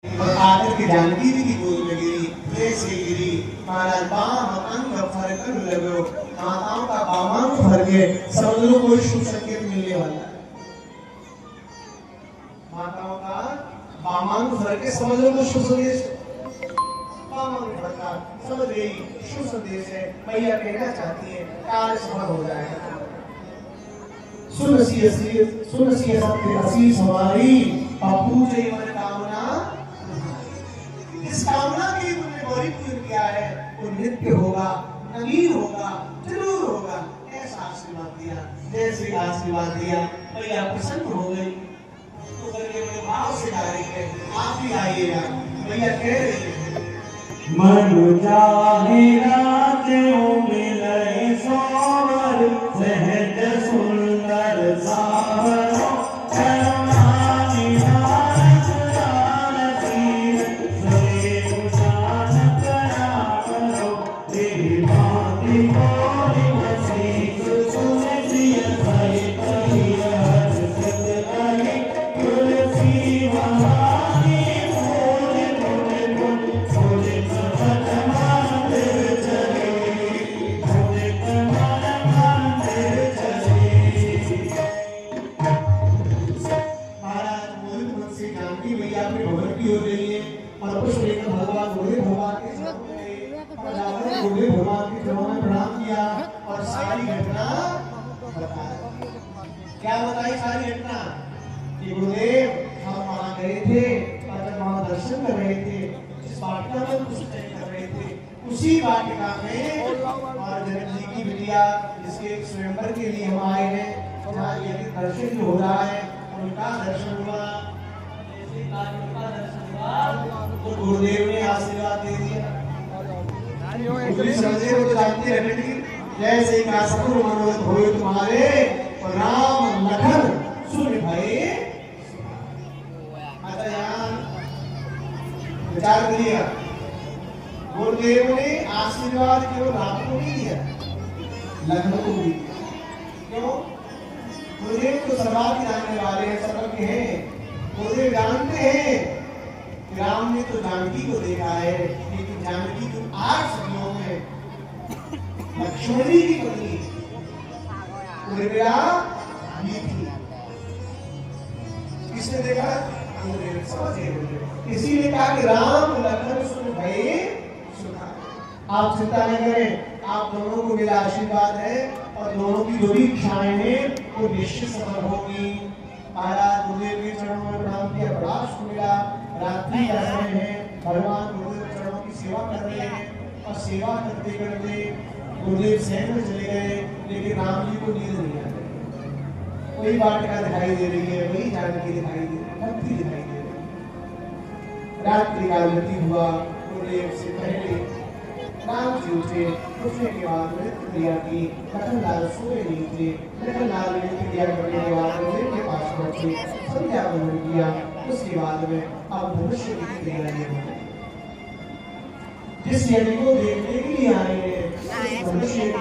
और आकर के जानकी जी की गोद में गिरी, जैसे गिरी महाराज बाम अंग फरकन लगो, माताओं का बामांग फर गए, समझ लो कोई शुभ संकेत मिलने वाला है। माताओं का बामांग फर के समझ लो कोई शुभ संदेश, बामांग फरका समझ गई शुभ संदेश है, मैया कहना चाहती है कार्य सफल हो जाएगा। सुन सी असीस हमारी बापू जय मन कामना, इस कामना की तुमने गौरी पूजन किया है वो नित्य होगा, नवीन होगा, जरूर होगा, ऐसा आशीर्वाद दिया। जैसे आशीर्वाद दिया मैया प्रसन्न हो गई, तो करके बड़े भाव से गा रही है, आप भी आइएगा। मैया कह रही है मन चाहे राजों मिले सोवर, सहज सुंदर सावरो, क्या बताई सारी घटना कि गुरुदेव हम वहां गए थे और जब वहां दर्शन कर रहे थे, जिस वाटिका में पुष्टन कर रहे थे, उसी वाटिका में और जनक जी की बिटिया जिसके स्वयंवर के लिए हम आए हैं, जहाँ ये दर्शन जो हो रहा है उनका दर्शन हुआ। जैसे उनका दर्शन हुआ तो गुरुदेव ने आशीर्वाद दे दिया। समझे हो तो जानते हैं, जैसे का सकुर मनोरथ होए तुम्हारे, राम लखन सुन भये। माता जान विचार करिए, गुरुदेव ने आशीर्वाद केवल राम को नहीं दिया, लखन को भी दिया। क्यों? गुरुदेव तो सभा के जानने वाले हैं, सबके हैं। गुरुदेव जानते हैं कि राम ने तो जानकी को देखा है, लेकिन जानकी तो 8 सदियों में लक्ष्मणी की पत्नी किसने देखा? इसीलिए कहा कि राम लखन सुन भये सुखा। आप चिंता न करें, आप दोनों को मेरा आशीर्वाद है और दोनों की जो भी इच्छाएं हैं वो निश्चित सफल होगी। महाराज गुरुदेव के चरणों में प्रणाम किया, बड़ा सुख मिला। रात्रि का समय है, भगवान गुरुदेव चरणों की सेवा कर रहे हैं और सेवा करते करते गुरुदेव शयन में चले गए, लेकिन राम जी को नींद नहीं आ रही। वही वाटिका दिखाई दे रही है, वही जानकी दिखाई दे रही है, भक्ति दिखाई दे रही है। रात्रि का व्यतीत हुआ, गुरुदेव से पहले राम जी उठे, उठने के बाद नृत्य क्रिया की। लखनलाल सोए नहीं थे, लखनलाल ने नृत्य क्रिया करने के बाद गुरुदेव के पास बैठे, संध्या वंदन किया। उसके बाद में अब भविष्य की क्रिया नहीं है। जिस यज्ञ को देखने के लिए आए हैं, भविष्य में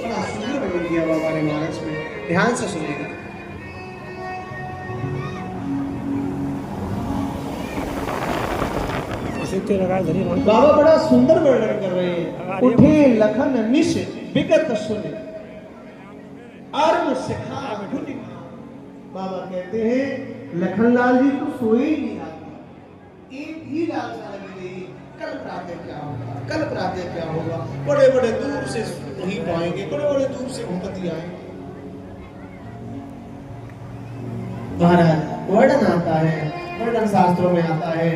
बड़ा सुंदर वर्णन किया बाबा ने मानस में, ध्यान से सुनिएगा। बाबा बड़ा सुंदर वर्णन कर रहे हैं। उठे लखन निश विगत सुन, अर्म सिखा ढूंढ। बाबा कहते हैं लखनलाल जी तो सोए ही नहीं आते, एक ही लालसा लगी रही, कल प्रातः क्या होगा, कल प्रातः क्या होगा। बड़े बड़े दूर से नहीं पाएंगे, बड़े बड़े दूर से भूपति आएंगे। महाराज वर्णन आता है, वर्णन शास्त्रों में आता है,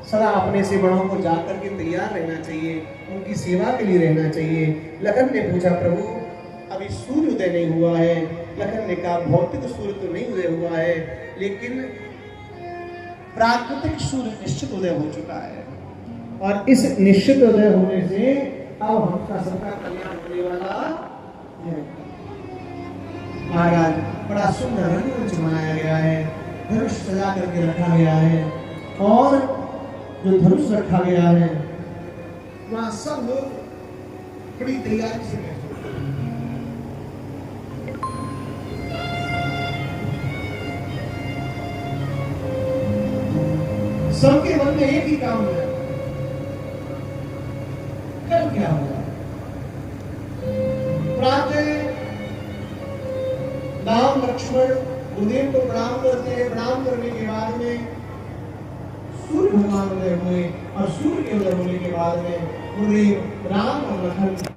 सदा अपने से बड़ों को जाकर के तैयार रहना चाहिए, उनकी सेवा के लिए रहना चाहिए। लखन ने पूछा प्रभु अभी सूर्य उदय नहीं हुआ है। लखन ने कहा भौतिक सूर्य तो नहीं उदय हुआ है, लेकिन प्राकृतिक सूर्य निश्चित उदय हो चुका है, और इस निश्चित उदय होने से अब हमका सबका कल्याण होने वाला है। महाराज बड़ा सुंदर रंगमंच बनाया गया है, धनुष सजा करके रखा गया है, और जो धनुष रखा गया है वहां सब लोग बड़ी तैयारी से बैठे। सबके मन में एक ही काम है, कल क्या होगा। प्रातः राम लक्ष्मण गुरुदेव को प्रणाम करते हैं। प्रणाम करने के बाद में सूर्य भगवान उदय हुए और सूर्य के उदय होने के बाद में गुरुदेव राम और लखन